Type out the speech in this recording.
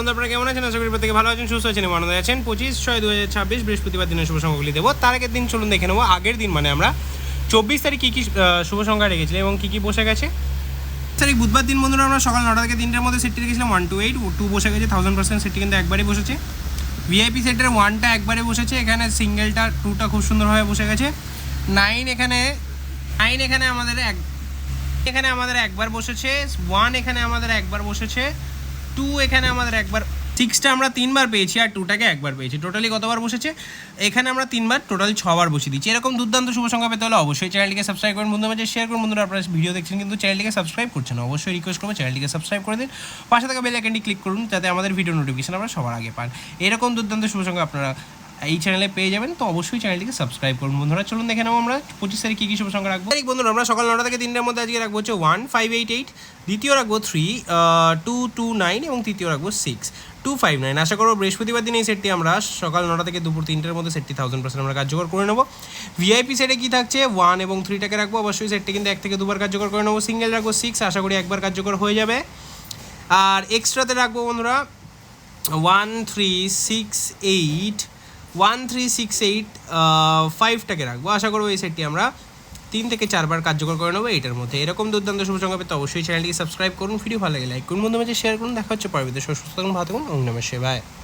বন্ধু আপনারা কেমন আছেন? আশা করি প্রত্যেকে ভালো আছেন, সুস্থ আছেন এবং আনন্দে আছেন। 25/6/2026 বৃহস্পতিবার দিনের শুভ সংখ্যাগুলি দেবো। তার আগের দিন চলুন দেখে নেবো আগের দিন মানে আমরা 24 তারিখ কী কী শুভ সংখ্যা রেখেছিলাম এবং কী কী বসে গেছে। তারিখ বুধবার দিন বন্ধুরা আমরা সকাল 9টা থেকে 3টার মধ্যে সেটটি রেখেছিলাম 1 to 8, 2 বসে গেছে 1000%, সেটটি কিন্তু একবারই বসেছে। ভিআইপি সেটের 1টা একবারে বসেছে, এখানে সিঙ্গেলটা 2টা খুব সুন্দরভাবে বসে গেছে। 9 এখানে আমাদের একবার বসেছে, 1 এখানে আমাদের একবার বসেছে, 2 এখানে আমাদের একবার, 6টা আমরা 3বার পেয়েছি আর 2টাকে একবার পেয়েছি। টোটালি কতবার বসেছে? এখানে আমরা 3বার, টোটাল 6বার বসিয়ে দিচ্ছি। এরকম দুর্দান্ত শুভ সংখ্যা পেতে হলে অবশ্যই চ্যানেলটিকে সাবস্ক্রাইব করুন, বন্ধুদের মাঝে শেয়ার করুন। বন্ধুরা আপনারা ভিডিও দেখছেন কিন্তু চ্যানেলটিকে সাবস্ক্রাইব করছেন, অবশ্যই রিকোয়েস্ট করবো চ্যানেলটিকে সাবস্ক্রাইব করে দিন, পাশে থাকা বেল আইকনটি ক্লিক করুন যাতে আমাদের ভিডিও নোটিফিকেশন আপনারা সবার আগে পান। এরকম দুর্দান্ত শুভ সংখ্যা আপনারা এই চ্যানেলে পেয়ে যাবেন, তো অবশ্যই চ্যানেলটিকে সাবস্ক্রাইব করুন। বন্ধুরা চলুন দেখে নেবো আমরা 25 তারিখ কী কী শুভ সংখ্যা রাখবো। তারিখ বন্ধুরা আমরা সকাল 9টা থেকে 3টার মধ্যে আজকে রাখবো হচ্ছে 1588, দ্বিতীয় রাখবো 3, 229 এবং তৃতীয় রাখবো 6259। আশা করবো বৃহস্পতিবার দিন এই সেটটি আমরা সকাল 9টা থেকে দুপুর 3টার মধ্যে সেটটি 1000% আমরা কার্যকর করে নেবো। ভিআইপি সেটে কী থাকছে? 1 এবং 3টাকে রাখবো, অবশ্যই সেটটি কিন্তু 1 থেকে 2বার কার্যকর করে নেবো। সিঙ্গেল রাখবো 6, আশা করি একবার কার্যকর হয়ে যাবে। আর এক্সট্রাতে রাখবো বন্ধুরা 1368, 5টাকে রাখবো, আশা করবো এই সেটটি আমরা 3 থেকে 4বার কার্যকর করে নেবো এইটার মধ্যে। এরকম দুর্দান্ত শুভ সংখ্যা পেতে অবশ্যই চ্যানেলটিকে সাবস্ক্রাইব করুন, ভিডিও ভালো লাগে লাইক করুন, বন্ধু মাঝে শেয়ার করুন। দেখা হচ্ছে পরবর্তী সুস্থ থাকুন, ভালো থাকুন, ওম নমঃ শিবায়।